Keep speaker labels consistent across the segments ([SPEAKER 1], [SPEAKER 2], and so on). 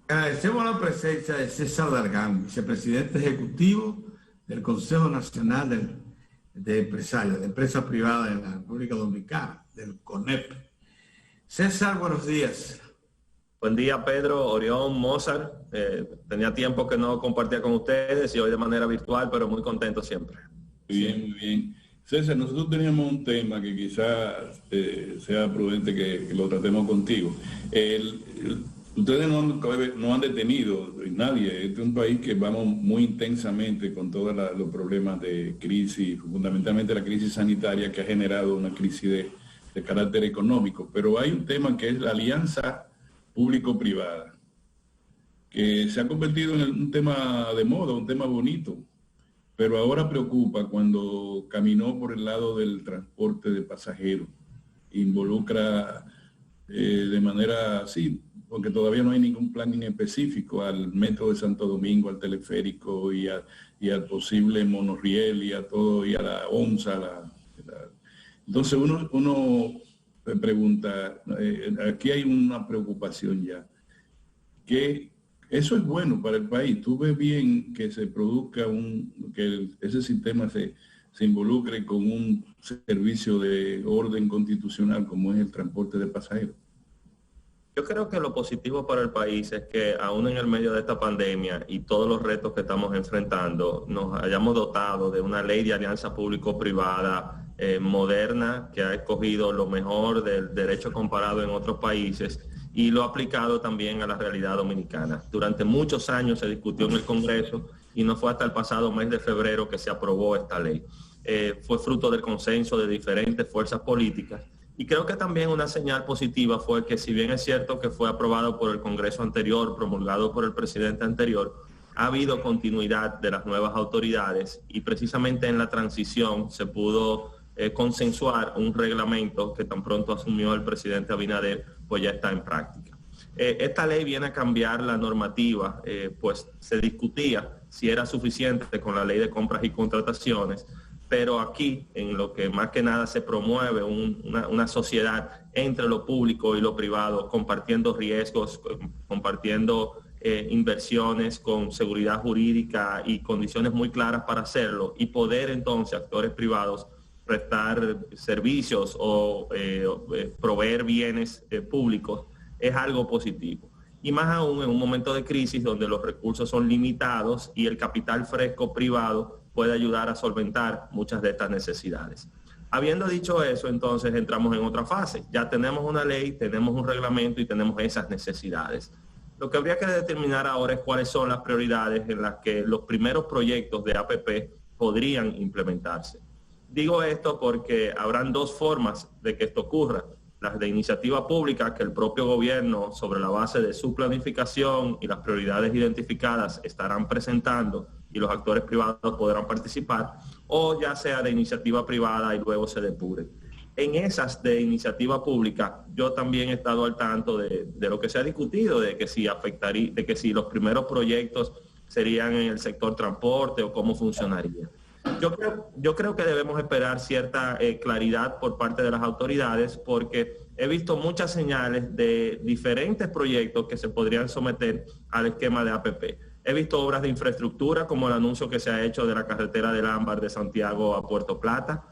[SPEAKER 1] Agradecemos la presencia de César Dargan, vicepresidente ejecutivo del Consejo Nacional de Empresarios, de Empresas Privadas de la República Dominicana, del CONEP. César, buenos días.
[SPEAKER 2] Buen día, Pedro, Orión, Mozart. Tenía tiempo que no compartía con ustedes y hoy de manera virtual, pero muy contento siempre.
[SPEAKER 3] Bien, muy bien. César, nosotros teníamos un tema que quizás sea prudente que lo tratemos contigo. Ustedes no han detenido, nadie, este es un país que vamos muy intensamente con todos los problemas de crisis, fundamentalmente la crisis sanitaria que ha generado una crisis de carácter económico, pero hay un tema que es la alianza público-privada, que se ha convertido en un tema de moda, un tema bonito, pero ahora preocupa cuando caminó por el lado del transporte de pasajeros, involucra de manera así, porque todavía no hay ningún plan específico al metro de Santo Domingo, al teleférico y al posible monorriel y a todo, y a la ONSA. Entonces uno pregunta, aquí hay una preocupación ya, que eso es bueno para el país. Tú ves bien que se produzca que ese sistema se involucre con un servicio de orden constitucional como es el transporte de pasajeros.
[SPEAKER 2] Yo creo que lo positivo para el país es que aún en el medio de esta pandemia y todos los retos que estamos enfrentando, nos hayamos dotado de una ley de alianza público-privada moderna que ha escogido lo mejor del derecho comparado en otros países y lo ha aplicado también a la realidad dominicana. Durante muchos años se discutió en el Congreso y no fue hasta el pasado mes de febrero que se aprobó esta ley. Fue fruto del consenso de diferentes fuerzas políticas. Y creo que también una señal positiva fue que, si bien es cierto que fue aprobado por el Congreso anterior, promulgado por el presidente anterior, ha habido continuidad de las nuevas autoridades y precisamente en la transición se pudo consensuar un reglamento que tan pronto asumió el presidente Abinader, pues ya está en práctica. Esta ley viene a cambiar la normativa, pues se discutía si era suficiente con la ley de compras y contrataciones, pero aquí, en lo que más que nada se promueve una sociedad entre lo público y lo privado, compartiendo riesgos, compartiendo inversiones con seguridad jurídica y condiciones muy claras para hacerlo, y poder entonces actores privados prestar servicios o proveer bienes públicos, es algo positivo. Y más aún en un momento de crisis donde los recursos son limitados y el capital fresco privado puede ayudar a solventar muchas de estas necesidades. Habiendo dicho eso, entonces entramos en otra fase. Ya tenemos una ley, tenemos un reglamento y tenemos esas necesidades. Lo que habría que determinar ahora es cuáles son las prioridades en las que los primeros proyectos de APP podrían implementarse. Digo esto porque habrán dos formas de que esto ocurra. Las de iniciativa pública, que el propio gobierno, sobre la base de su planificación y las prioridades identificadas, estarán presentando y los actores privados podrán participar, o ya sea de iniciativa privada y luego se depure. En esas de iniciativa pública, yo también he estado al tanto de lo que se ha discutido, de que si los primeros proyectos serían en el sector transporte o cómo funcionaría. Yo creo que debemos esperar cierta claridad por parte de las autoridades, porque he visto muchas señales de diferentes proyectos que se podrían someter al esquema de APP. He visto obras de infraestructura, como el anuncio que se ha hecho de la carretera del Ámbar de Santiago a Puerto Plata.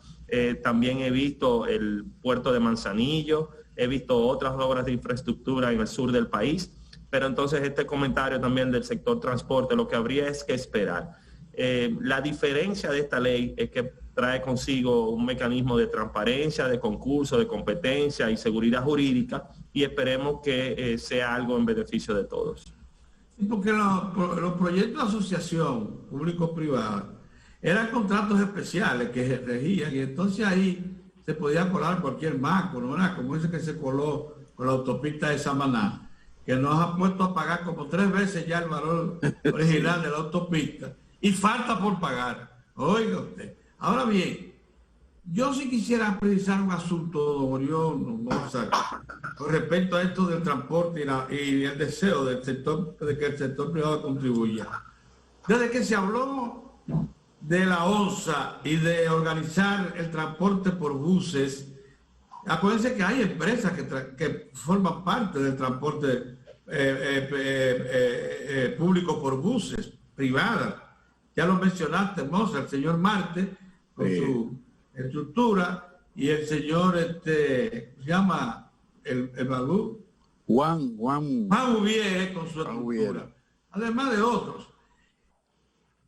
[SPEAKER 2] También he visto el puerto de Manzanillo, he visto otras obras de infraestructura en el sur del país, pero entonces este comentario también del sector transporte, lo que habría es que esperar. La diferencia de esta ley es que trae consigo un mecanismo de transparencia, de concurso, de competencia y seguridad jurídica, y esperemos que sea algo en beneficio de todos.
[SPEAKER 1] Sí, porque los proyectos de asociación público-privada eran contratos especiales que se regían, y entonces ahí se podía colar cualquier banco, ¿no? Como ese que se coló con la autopista de Samaná, que nos ha puesto a pagar como 3 veces ya el valor original de la autopista, y falta por pagar. Oiga usted. Ahora bien, yo sí quisiera precisar un asunto, don Orión, con respecto a esto del transporte y el deseo del sector, de que el sector privado contribuya. Desde que se habló de la ONSA y de organizar el transporte por buses, acuérdense que hay empresas que forman parte del transporte público por buses, privadas. Ya lo mencionaste, Moza, el señor Marte, con su estructura, y el señor, se llama el Balú.
[SPEAKER 4] Juan
[SPEAKER 1] Ubiere, con su estructura. Además de otros.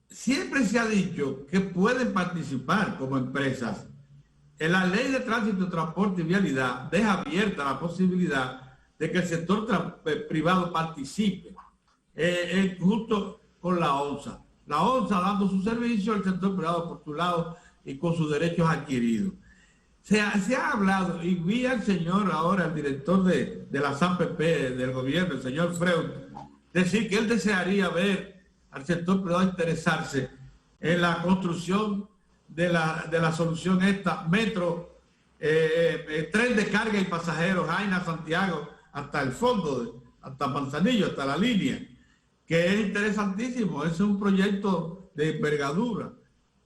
[SPEAKER 1] Siempre se ha dicho que pueden participar como empresas. En la ley de tránsito, transporte y vialidad deja abierta la posibilidad de que el sector privado participe, justo con la ONSA. La ONSA dando su servicio, al sector privado por su lado y con sus derechos adquiridos. Se ha hablado, y vi al señor ahora, el director de la SAPP del gobierno, el señor Freud, decir que él desearía ver al sector privado interesarse en la construcción de la solución esta, metro, tren de carga y pasajeros, Jaina, Santiago, hasta el fondo, hasta Manzanillo, hasta la línea, que es interesantísimo. Es un proyecto de envergadura,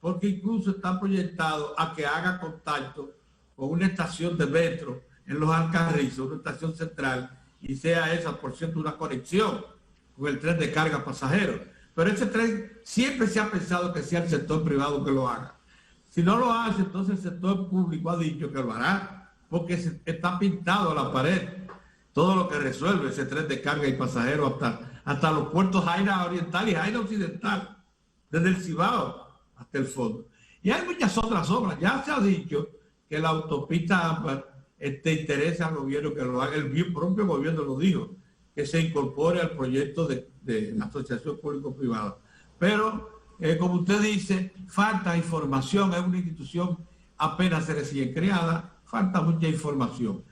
[SPEAKER 1] porque incluso está proyectado a que haga contacto con una estación de metro en Los Alcarrizos, una estación central, y sea esa, por cierto, una conexión con el tren de carga pasajeros. Pero ese tren siempre se ha pensado que sea el sector privado que lo haga. Si no lo hace, entonces el sector público ha dicho que lo hará, porque está pintado a la pared todo lo que resuelve ese tren de carga y pasajeros hasta los puertos Jaina Oriental y Jaina Occidental, desde el Cibao hasta el fondo. Y hay muchas otras obras. Ya se ha dicho que la autopista Ámbar interesa al gobierno que lo haga. El propio gobierno lo dijo, que se incorpore al proyecto de la Asociación Público-Privada. Pero, como usted dice, falta información. Es una institución apenas recién creada, falta mucha información.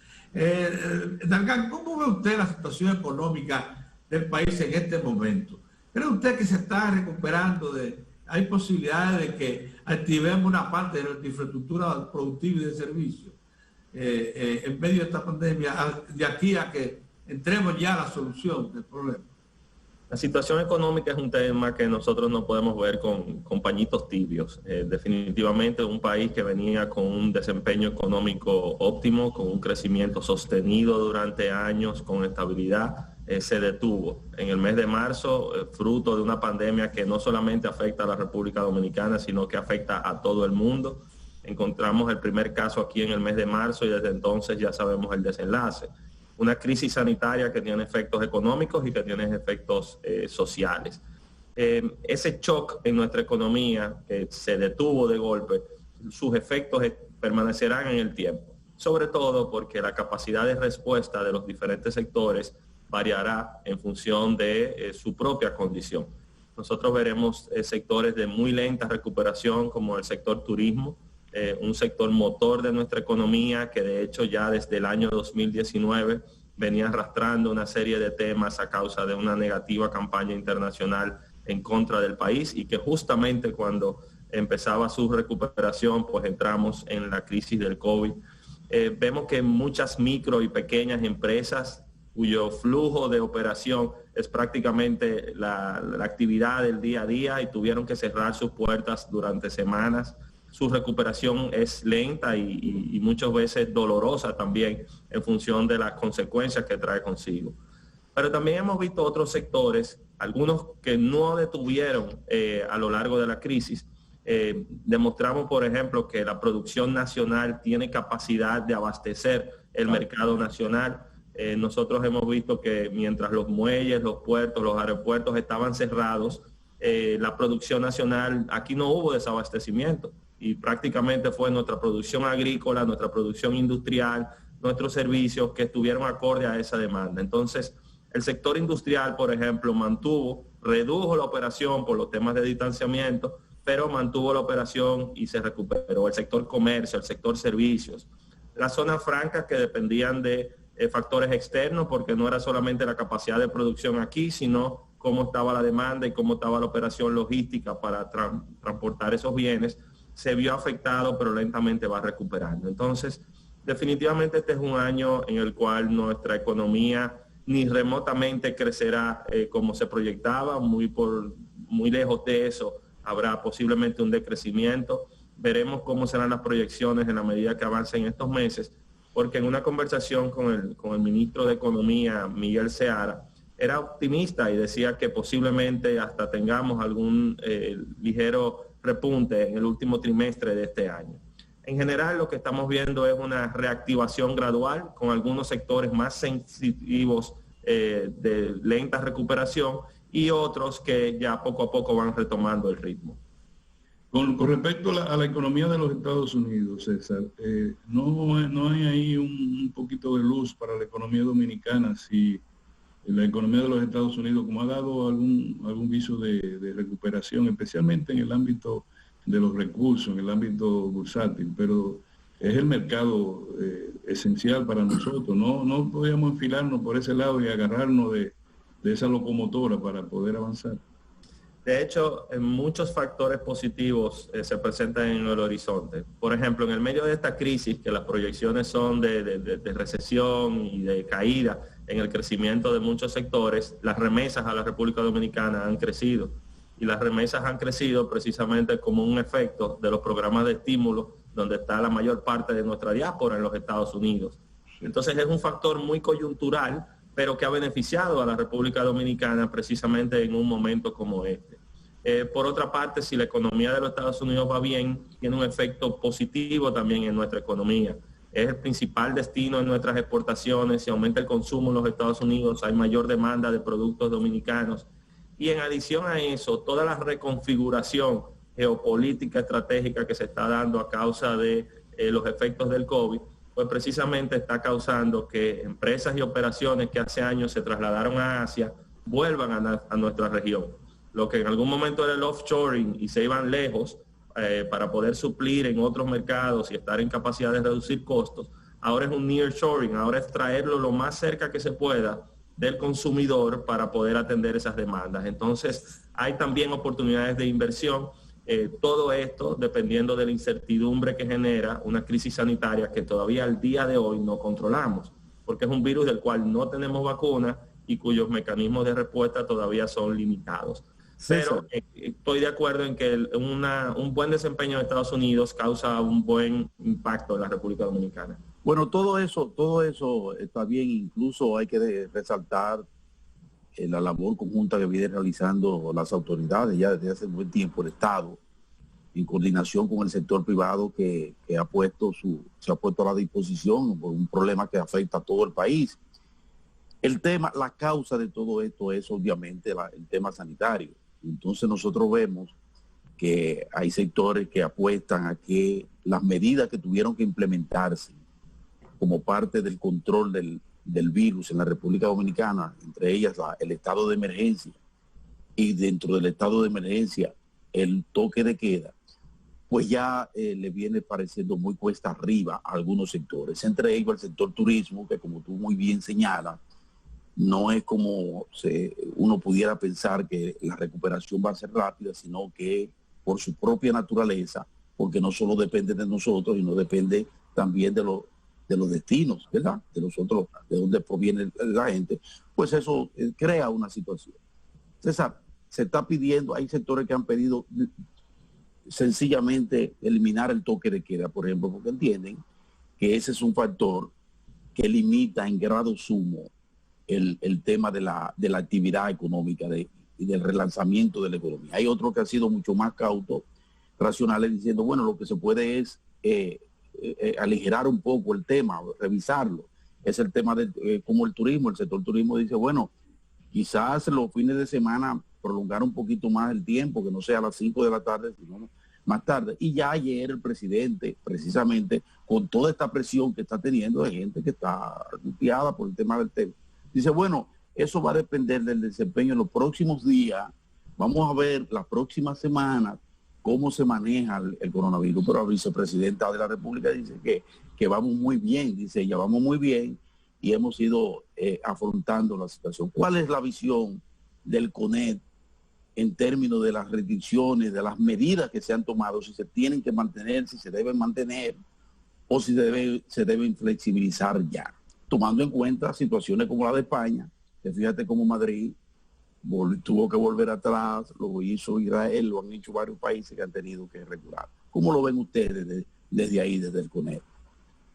[SPEAKER 1] Dalgan, ¿cómo ve usted la situación económica del país en este momento? ¿Cree usted que se está recuperando? ¿Hay posibilidades de que activemos una parte de nuestra infraestructura productiva y de servicio en medio de esta pandemia, de aquí a que entremos ya a la solución del problema?
[SPEAKER 2] La situación económica es un tema que nosotros no podemos ver con pañitos tibios. Definitivamente un país que venía con un desempeño económico óptimo, con un crecimiento sostenido durante años, con estabilidad, se detuvo. En el mes de marzo, fruto de una pandemia que no solamente afecta a la República Dominicana, sino que afecta a todo el mundo. Encontramos el primer caso aquí en el mes de marzo y desde entonces ya sabemos el desenlace. Una crisis sanitaria que tiene efectos económicos y que tiene efectos sociales. Ese shock en nuestra economía que se detuvo de golpe, sus efectos permanecerán en el tiempo, sobre todo porque la capacidad de respuesta de los diferentes sectores variará en función de su propia condición. Nosotros veremos sectores de muy lenta recuperación como el sector turismo, un sector motor de nuestra economía que de hecho ya desde el año 2019 venía arrastrando una serie de temas a causa de una negativa campaña internacional en contra del país y que justamente cuando empezaba su recuperación pues entramos en la crisis del COVID. Vemos que muchas micro y pequeñas empresas cuyo flujo de operación es prácticamente la actividad del día a día y tuvieron que cerrar sus puertas durante semanas. Su recuperación es lenta y muchas veces dolorosa también en función de las consecuencias que trae consigo. Pero también hemos visto otros sectores, algunos que no detuvieron a lo largo de la crisis. Demostramos, por ejemplo, que la producción nacional tiene capacidad de abastecer el mercado nacional. Nosotros hemos visto que mientras los muelles, los puertos, los aeropuertos estaban cerrados, la producción nacional, aquí no hubo desabastecimiento. Y prácticamente fue nuestra producción agrícola, nuestra producción industrial, nuestros servicios que estuvieron acorde a esa demanda. Entonces, el sector industrial, por ejemplo, redujo la operación por los temas de distanciamiento, pero mantuvo la operación y se recuperó. El sector comercio, el sector servicios. Las zonas francas que dependían de factores externos, porque no era solamente la capacidad de producción aquí, sino cómo estaba la demanda y cómo estaba la operación logística para transportar esos bienes, se vio afectado, pero lentamente va recuperando. Entonces, definitivamente este es un año en el cual nuestra economía ni remotamente crecerá como se proyectaba, muy lejos de eso habrá posiblemente un decrecimiento. Veremos cómo serán las proyecciones en la medida que avancen estos meses, porque en una conversación con el ministro de Economía, Miguel Seara, era optimista y decía que posiblemente hasta tengamos algún ligero repunte en el último trimestre de este año. En general, lo que estamos viendo es una reactivación gradual con algunos sectores más sensitivos de lenta recuperación y otros que ya poco a poco van retomando el ritmo.
[SPEAKER 3] Con respecto a la economía de los Estados Unidos, César, ¿no hay ahí un poquito de luz para la economía dominicana si la economía de los Estados Unidos, como ha dado algún viso de recuperación, especialmente en el ámbito de los recursos, en el ámbito bursátil, pero es el mercado esencial para nosotros? No podríamos enfilarnos por ese lado y agarrarnos de esa locomotora para poder avanzar.
[SPEAKER 2] De hecho, muchos factores positivos se presentan en el horizonte. Por ejemplo, en el medio de esta crisis, que las proyecciones son de recesión y de caída en el crecimiento de muchos sectores, las remesas a la República Dominicana han crecido. Y las remesas han crecido precisamente como un efecto de los programas de estímulo, donde está la mayor parte de nuestra diáspora en los Estados Unidos. Entonces es un factor muy coyuntural, pero que ha beneficiado a la República Dominicana precisamente en un momento como este. Por otra parte, si la economía de los Estados Unidos va bien, tiene un efecto positivo también en nuestra economía. Es el principal destino en nuestras exportaciones. Si aumenta el consumo en los Estados Unidos, hay mayor demanda de productos dominicanos. Y en adición a eso, toda la reconfiguración geopolítica estratégica que se está dando a causa de los efectos del COVID, pues precisamente está causando que empresas y operaciones que hace años se trasladaron a Asia vuelvan a nuestra región. Lo que en algún momento era el offshoring y se iban lejos para poder suplir en otros mercados y estar en capacidad de reducir costos, ahora es un nearshoring, ahora es traerlo lo más cerca que se pueda del consumidor para poder atender esas demandas. Entonces, hay también oportunidades de inversión. Todo esto dependiendo de la incertidumbre que genera una crisis sanitaria que todavía al día de hoy no controlamos, porque es un virus del cual no tenemos vacuna y cuyos mecanismos de respuesta todavía son limitados. Pero estoy de acuerdo en que un buen desempeño de Estados Unidos causa un buen impacto en la República Dominicana.
[SPEAKER 4] Bueno, todo eso está bien. Incluso hay que resaltar la labor conjunta que viene realizando las autoridades ya desde hace un buen tiempo, el Estado, en coordinación con el sector privado que se ha puesto a la disposición por un problema que afecta a todo el país. El tema, la causa de todo esto es obviamente el tema sanitario. Entonces nosotros vemos que hay sectores que apuestan a que las medidas que tuvieron que implementarse como parte del control del virus en la República Dominicana, entre ellas el estado de emergencia, y dentro del estado de emergencia el toque de queda, pues ya le viene pareciendo muy cuesta arriba a algunos sectores, entre ellos el sector turismo, que como tú muy bien señalas, no es como uno pudiera pensar que la recuperación va a ser rápida, sino que por su propia naturaleza, porque no solo depende de nosotros, sino depende también de los destinos, ¿verdad? De nosotros, de dónde proviene la gente, pues eso crea una situación. César, se está pidiendo, hay sectores que han pedido sencillamente eliminar el toque de queda, por ejemplo, porque entienden que ese es un factor que limita en grado sumo el tema de la actividad económica y del relanzamiento de la economía. Hay otros que han sido mucho más cautos, racionales, diciendo, bueno, lo que se puede es aligerar un poco el tema, revisarlo. Es el tema de como el turismo, el sector turismo dice, bueno, quizás los fines de semana prolongar un poquito más el tiempo, que no sea a las 5 de la tarde, sino más tarde. Y ya ayer el presidente, precisamente, con toda esta presión que está teniendo de gente que está angustiada por el tema del tema, dice, bueno, eso va a depender del desempeño en los próximos días. Vamos a ver las próximas semanas cómo se maneja el coronavirus. Pero la vicepresidenta de la República dice que vamos muy bien, dice ella, vamos muy bien y hemos ido afrontando la situación. ¿Cuál es la visión del CONED en términos de las restricciones, de las medidas que se han tomado, si se tienen que mantener, si se deben mantener o si se deben flexibilizar ya? Tomando en cuenta situaciones como la de España, que fíjate como Madrid tuvo que volver atrás, lo hizo Israel, lo han hecho varios países que han tenido que regular. ¿Cómo lo ven ustedes desde ahí, desde el CONED?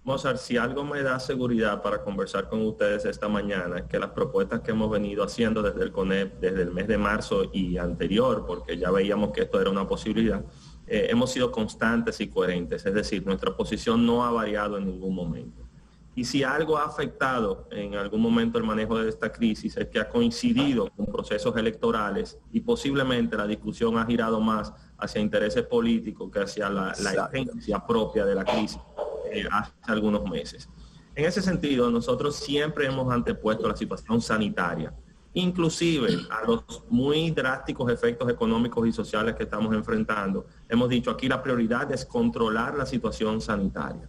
[SPEAKER 2] Mozart, si algo me da seguridad para conversar con ustedes esta mañana es que las propuestas que hemos venido haciendo desde el CONEP, desde el mes de marzo y anterior, porque ya veíamos que esto era una posibilidad, hemos sido constantes y coherentes, es decir, nuestra posición no ha variado en ningún momento. Y si algo ha afectado en algún momento el manejo de esta crisis es que ha coincidido con procesos electorales y posiblemente la discusión ha girado más hacia intereses políticos que hacia la esencia propia de la crisis hace algunos meses. En ese sentido, nosotros siempre hemos antepuesto la situación sanitaria, inclusive a los muy drásticos efectos económicos y sociales que estamos enfrentando. Hemos dicho aquí la prioridad es controlar la situación sanitaria.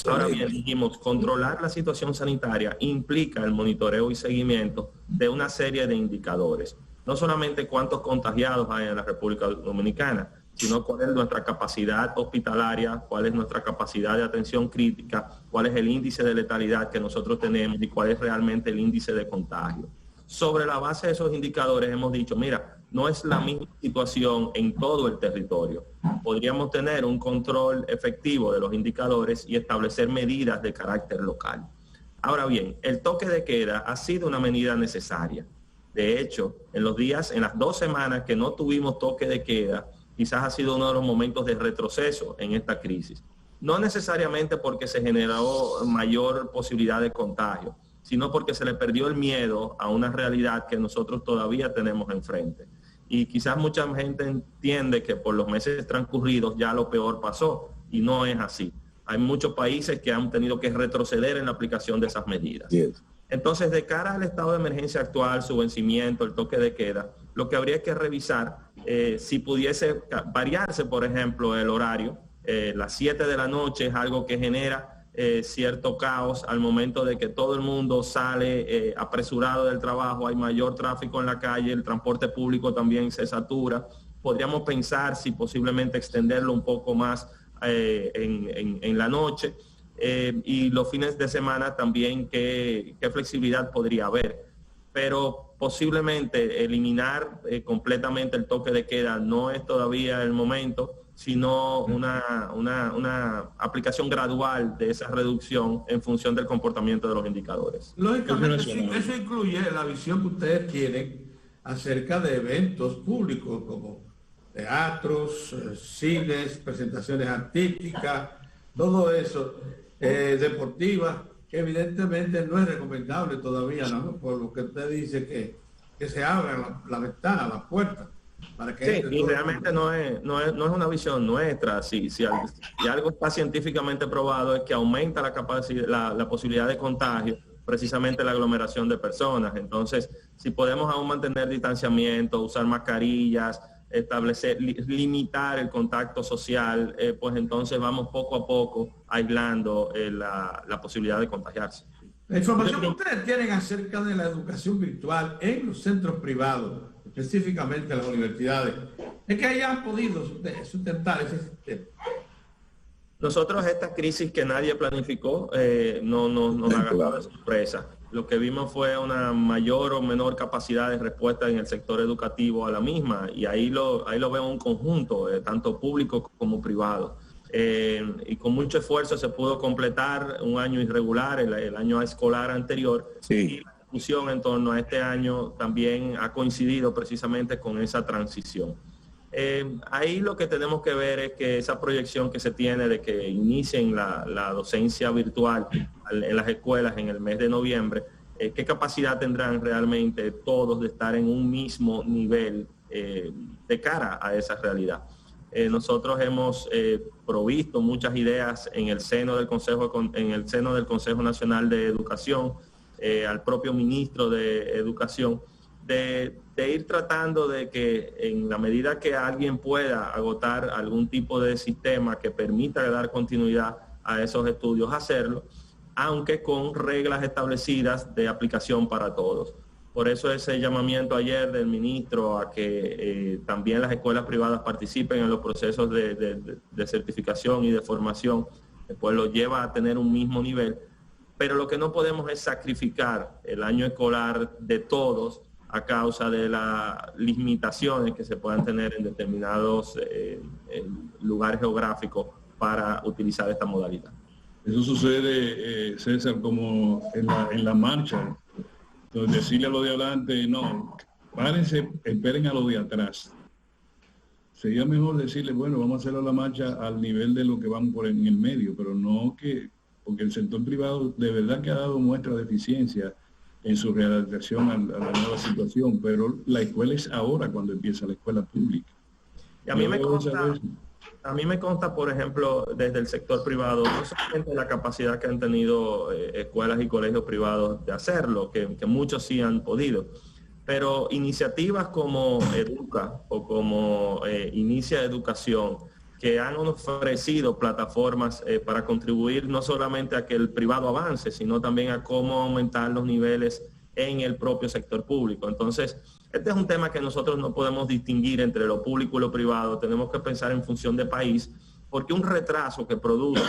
[SPEAKER 2] Ahora bien, dijimos, controlar la situación sanitaria implica el monitoreo y seguimiento de una serie de indicadores. No solamente cuántos contagiados hay en la República Dominicana, sino cuál es nuestra capacidad hospitalaria, cuál es nuestra capacidad de atención crítica, cuál es el índice de letalidad que nosotros tenemos y cuál es realmente el índice de contagio. Sobre la base de esos indicadores hemos dicho, mira, no es la misma situación en todo el territorio. Podríamos tener un control efectivo de los indicadores y establecer medidas de carácter local. Ahora bien, el toque de queda ha sido una medida necesaria. De hecho, en las 2 semanas que no tuvimos toque de queda, quizás ha sido uno de los momentos de retroceso en esta crisis. No necesariamente porque se generó mayor posibilidad de contagio, sino porque se le perdió el miedo a una realidad que nosotros todavía tenemos enfrente. Y quizás mucha gente entiende que por los meses transcurridos ya lo peor pasó, y no es así. Hay muchos países que han tenido que retroceder en la aplicación de esas medidas. Yes. Entonces, de cara al estado de emergencia actual, su vencimiento, el toque de queda, lo que habría que revisar, si pudiese variarse, por ejemplo, el horario. Las 7 de la noche es algo que genera cierto caos al momento de que todo el mundo sale apresurado del trabajo, hay mayor tráfico en la calle, el transporte público también se satura. Podríamos pensar si posiblemente extenderlo un poco más en la noche. Y los fines de semana también qué flexibilidad podría haber. Pero posiblemente eliminar completamente el toque de queda no es todavía el momento, sino una aplicación gradual de esa reducción en función del comportamiento de los indicadores.
[SPEAKER 1] Lógicamente, eso incluye la visión que ustedes tienen acerca de eventos públicos como teatros, cines, presentaciones artísticas, todo eso, deportivas, que evidentemente no es recomendable todavía, ¿no? Por lo que usted dice que se abra la ventana, la puerta. Para que
[SPEAKER 2] sí, y realmente no es una visión nuestra. Si algo está científicamente probado es que aumenta la capacidad, la posibilidad de contagio, precisamente la aglomeración de personas. Entonces, si podemos aún mantener distanciamiento, usar mascarillas, limitar el contacto social, pues entonces vamos poco a poco aislando la posibilidad de contagiarse.
[SPEAKER 1] La información que ustedes tienen acerca de la educación virtual en los centros privados, específicamente en las universidades, es que hayan podido sustentar ese sistema.
[SPEAKER 2] Nosotros esta crisis que nadie planificó no nos agarró de sorpresa. Lo que vimos fue una mayor o menor capacidad de respuesta en el sector educativo a la misma, y ahí lo veo un conjunto, tanto público como privado. Y con mucho esfuerzo se pudo completar un año irregular, el año escolar anterior, sí. Y la discusión en torno a este año también ha coincidido precisamente con esa transición. Ahí lo que tenemos que ver es que esa proyección que se tiene de que inicien la docencia virtual en las escuelas en el mes de noviembre, qué capacidad tendrán realmente todos de estar en un mismo nivel de cara a esa realidad. Nosotros hemos provisto muchas ideas en el seno del Consejo Nacional de Educación, al propio ministro de Educación, de ir tratando de que en la medida que alguien pueda agotar algún tipo de sistema que permita dar continuidad a esos estudios, hacerlo, aunque con reglas establecidas de aplicación para todos. Por eso ese llamamiento ayer del ministro a que también las escuelas privadas participen en los procesos de certificación y de formación, pues lo lleva a tener un mismo nivel. Pero lo que no podemos es sacrificar el año escolar de todos a causa de las limitaciones que se puedan tener en determinados lugares geográficos para utilizar esta modalidad.
[SPEAKER 3] Eso sucede, César, como en la marcha. Entonces, decirle a los de adelante, no, párense, esperen a los de atrás. Sería mejor decirle, bueno, vamos a hacerlo la marcha al nivel de lo que van por en el medio, pero no que, porque el sector privado de verdad que ha dado muestra de eficiencia en su readaptación a la nueva situación, pero la escuela es ahora cuando empieza la escuela pública.
[SPEAKER 2] Y a mí me consta, por ejemplo, desde el sector privado, no solamente la capacidad que han tenido escuelas y colegios privados de hacerlo, que muchos sí han podido, pero iniciativas como Educa o como Inicia Educación, que han ofrecido plataformas para contribuir no solamente a que el privado avance, sino también a cómo aumentar los niveles en el propio sector público. Entonces, este es un tema que nosotros no podemos distinguir entre lo público y lo privado, tenemos que pensar en función de país, porque un retraso que produce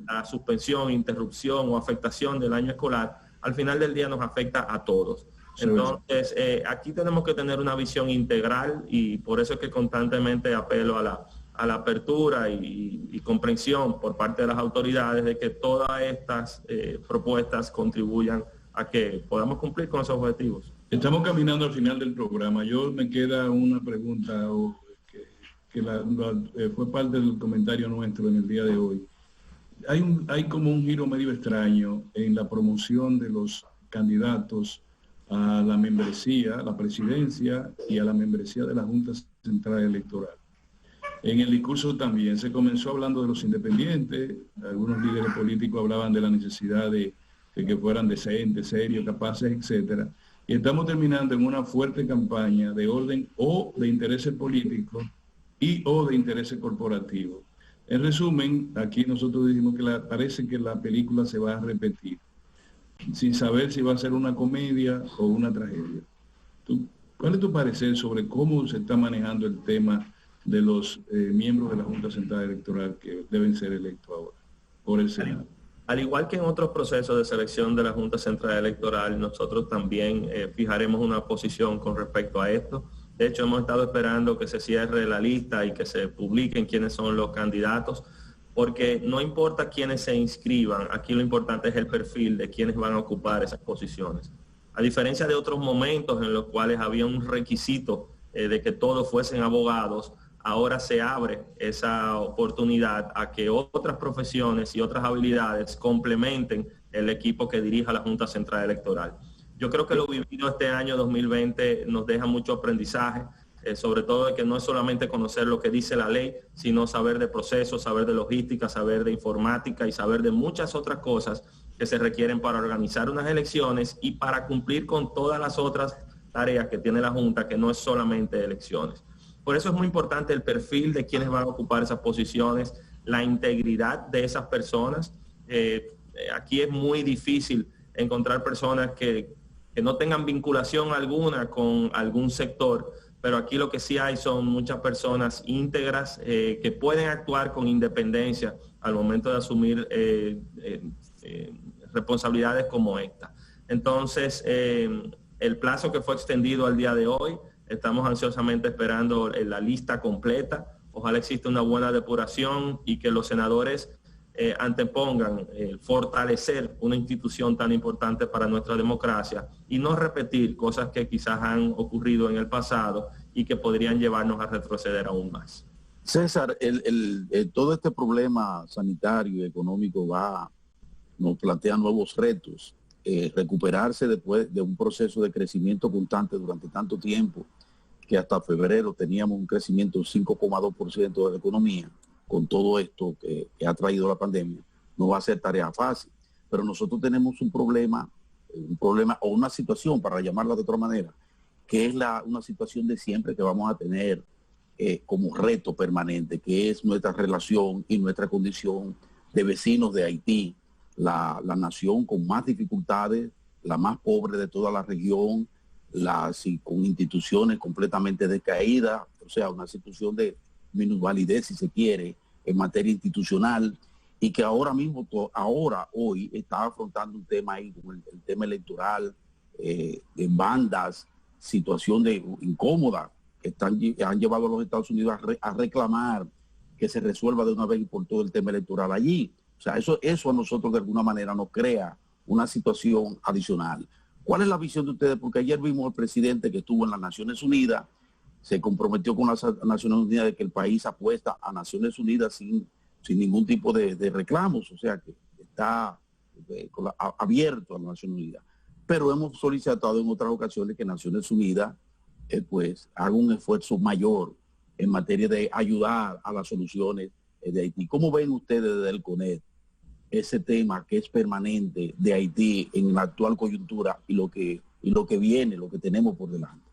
[SPEAKER 2] la suspensión, interrupción o afectación del año escolar, al final del día nos afecta a todos. Entonces, aquí tenemos que tener una visión integral y por eso es que constantemente apelo a la apertura y comprensión por parte de las autoridades de que todas estas propuestas contribuyan a que podamos cumplir con esos objetivos.
[SPEAKER 3] Estamos caminando al final del programa. Yo me queda una pregunta que fue parte del comentario nuestro en el día de hoy. Hay como un giro medio extraño en la promoción de los candidatos a la membresía, a la presidencia y a la membresía de la Junta Central Electoral. En el discurso también se comenzó hablando de los independientes, algunos líderes políticos hablaban de la necesidad de que fueran decentes, serios, capaces, etcétera. Y estamos terminando en una fuerte campaña de orden o de intereses políticos y o de intereses corporativos. En resumen, aquí nosotros dijimos que parece que la película se va a repetir, sin saber si va a ser una comedia o una tragedia. ¿Cuál es tu parecer sobre cómo se está manejando el tema de los miembros de la Junta Central Electoral que deben ser electos ahora por el Senado?
[SPEAKER 2] Al igual que en otros procesos de selección de la Junta Central Electoral, nosotros también fijaremos una posición con respecto a esto. De hecho, hemos estado esperando que se cierre la lista y que se publiquen quiénes son los candidatos, porque no importa quiénes se inscriban, aquí lo importante es el perfil de quienes van a ocupar esas posiciones. A diferencia de otros momentos en los cuales había un requisito de que todos fuesen abogados, ahora se abre esa oportunidad a que otras profesiones y otras habilidades complementen el equipo que dirija la Junta Central Electoral. Yo creo que lo vivido este año 2020 nos deja mucho aprendizaje, sobre todo de que no es solamente conocer lo que dice la ley, sino saber de procesos, saber de logística, saber de informática y saber de muchas otras cosas que se requieren para organizar unas elecciones y para cumplir con todas las otras tareas que tiene la Junta, que no es solamente elecciones. Por eso es muy importante el perfil de quienes van a ocupar esas posiciones, la integridad de esas personas. Aquí es muy difícil encontrar personas que no tengan vinculación alguna con algún sector, pero aquí lo que sí hay son muchas personas íntegras que pueden actuar con independencia al momento de asumir responsabilidades como esta. Entonces, el plazo que fue extendido al día de hoy, estamos ansiosamente esperando la lista completa. Ojalá exista una buena depuración y que los senadores antepongan fortalecer una institución tan importante para nuestra democracia y no repetir cosas que quizás han ocurrido en el pasado y que podrían llevarnos a retroceder aún más.
[SPEAKER 4] César, todo este problema sanitario y económico nos plantea nuevos retos. Recuperarse después de un proceso de crecimiento constante durante tanto tiempo, que hasta febrero teníamos un crecimiento del 5,2% de la economía, con todo esto que ha traído la pandemia, no va a ser tarea fácil. Pero nosotros tenemos un problema o una situación, para llamarla de otra manera, que es una situación de siempre que vamos a tener como reto permanente, que es nuestra relación y nuestra condición de vecinos de Haití, la nación con más dificultades, la más pobre de toda la región, con instituciones completamente decaídas, o sea, una situación de minusvalidez, si se quiere, en materia institucional, y que ahora mismo, hoy, está afrontando un tema ahí, como el tema electoral, de bandas, situación incómoda, que han llevado a los Estados Unidos a reclamar que se resuelva de una vez y por todo el tema electoral allí. O sea, eso a nosotros de alguna manera nos crea una situación adicional. ¿Cuál es la visión de ustedes? Porque ayer vimos al presidente que estuvo en las Naciones Unidas, se comprometió con las Naciones Unidas de que el país apuesta a Naciones Unidas sin ningún tipo de reclamos, o sea que está abierto a las Naciones Unidas. Pero hemos solicitado en otras ocasiones que Naciones Unidas pues haga un esfuerzo mayor en materia de ayudar a las soluciones de Haití. ¿Cómo ven ustedes desde el CONED ese tema que es permanente de Haití en la actual coyuntura y lo que viene, lo que tenemos por delante?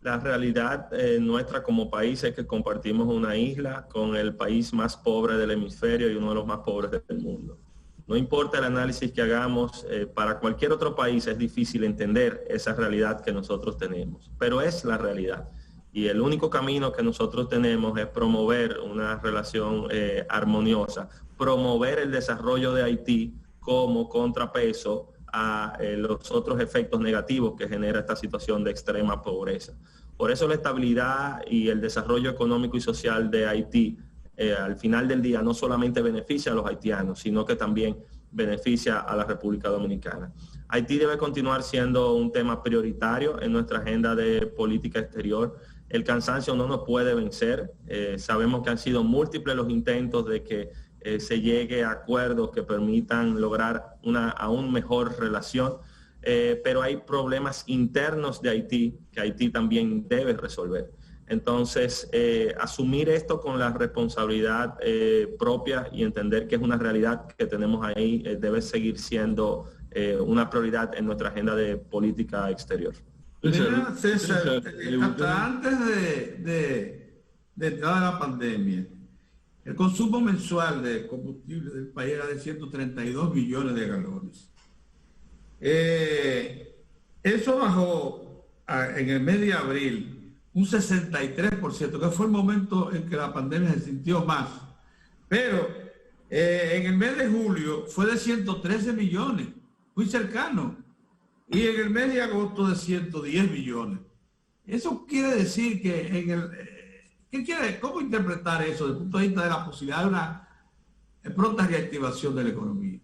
[SPEAKER 2] La realidad nuestra como país es que compartimos una isla con el país más pobre del hemisferio y uno de los más pobres del mundo. No importa el análisis que hagamos, para cualquier otro país es difícil entender esa realidad que nosotros tenemos, pero es la realidad. Y el único camino que nosotros tenemos es promover una relación armoniosa, promover el desarrollo de Haití como contrapeso a los otros efectos negativos que genera esta situación de extrema pobreza. Por eso la estabilidad y el desarrollo económico y social de Haití al final del día no solamente beneficia a los haitianos, sino que también beneficia a la República Dominicana. Haití debe continuar siendo un tema prioritario en nuestra agenda de política exterior. El cansancio no nos puede vencer. Sabemos que han sido múltiples los intentos de que se llegue a acuerdos que permitan lograr una aún mejor relación, pero hay problemas internos de Haití que Haití también debe resolver. Entonces, asumir esto con la responsabilidad propia y entender que es una realidad que tenemos ahí debe seguir siendo una prioridad en nuestra agenda de política exterior.
[SPEAKER 1] Mira, César, hasta antes de entrar a la pandemia, el consumo mensual de combustible del país era de 132 millones de galones. Eso bajó en el mes de abril un 63%, que fue el momento en que la pandemia se sintió más. Pero en el mes de julio fue de 113 millones, muy cercano. Y en el mes de agosto de 110 millones. Eso quiere decir que ¿cómo interpretar eso desde el punto de vista de la posibilidad de una pronta reactivación de la economía?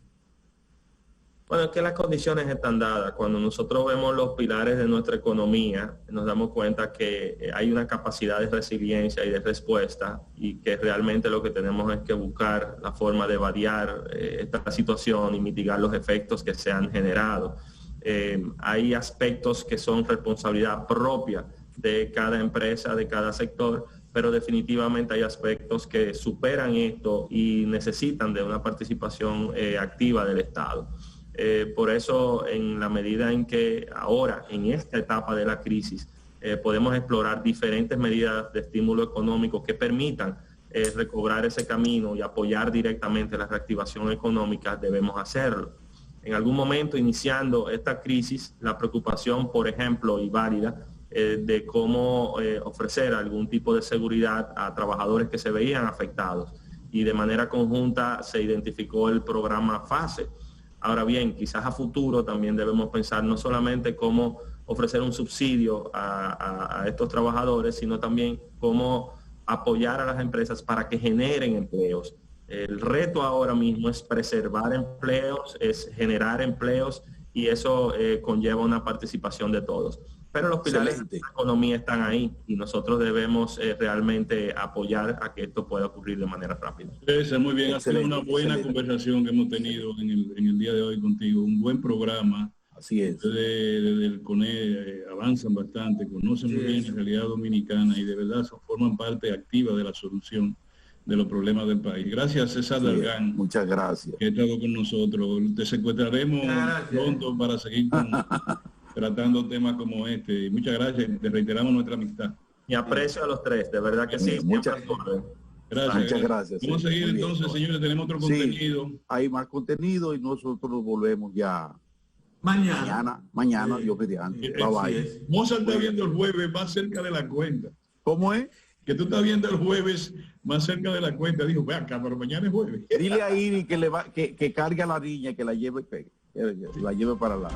[SPEAKER 2] Bueno, es que las condiciones están dadas. Cuando nosotros vemos los pilares de nuestra economía, nos damos cuenta que hay una capacidad de resiliencia y de respuesta y que realmente lo que tenemos es que buscar la forma de variar esta situación y mitigar los efectos que se han generado. Hay aspectos que son responsabilidad propia de cada empresa, de cada sector, pero definitivamente hay aspectos que superan esto y necesitan de una participación activa del Estado. Por eso, en la medida en que ahora, en esta etapa de la crisis, podemos explorar diferentes medidas de estímulo económico que permitan recobrar ese camino y apoyar directamente la reactivación económica, debemos hacerlo. En algún momento, iniciando esta crisis, la preocupación, por ejemplo, y válida, de cómo ofrecer algún tipo de seguridad a trabajadores que se veían afectados. Y de manera conjunta se identificó el programa FASE. Ahora bien, quizás a futuro también debemos pensar no solamente cómo ofrecer un subsidio a estos trabajadores, sino también cómo apoyar a las empresas para que generen empleos. El reto ahora mismo es preservar empleos, es generar empleos y eso conlleva una participación de todos. Pero los pilares de la economía están ahí y nosotros debemos realmente apoyar a que esto pueda ocurrir de manera rápida.
[SPEAKER 3] Muy bien, ha sido una buena conversación que hemos tenido en el día de hoy contigo, un buen programa.
[SPEAKER 4] Así es.
[SPEAKER 3] Desde el CONED avanzan bastante, conocen muy bien la realidad dominicana y de verdad forman parte activa de la solución de los problemas del país. Gracias, César Dargan.
[SPEAKER 4] Muchas gracias.
[SPEAKER 3] Que ha estado con nosotros. Te secuestraremos pronto para seguir tratando temas como este. Muchas gracias. Te reiteramos nuestra amistad.
[SPEAKER 2] Y aprecio a los tres, de verdad que sí.
[SPEAKER 3] Muchas gracias. Vamos a seguir entonces, señores. Tenemos otro contenido.
[SPEAKER 4] Hay más contenido y nosotros volvemos ya
[SPEAKER 1] mañana,
[SPEAKER 4] Dios mediante. Bye bye.
[SPEAKER 3] Mozart está viendo el jueves más cerca de la cuenta.
[SPEAKER 4] ¿Cómo es?
[SPEAKER 3] Que tú estás viendo el jueves más cerca de la cuenta. Dijo, ve acá, pero mañana es jueves.
[SPEAKER 4] Dile a Iri que cargue a la niña, que la lleve para la...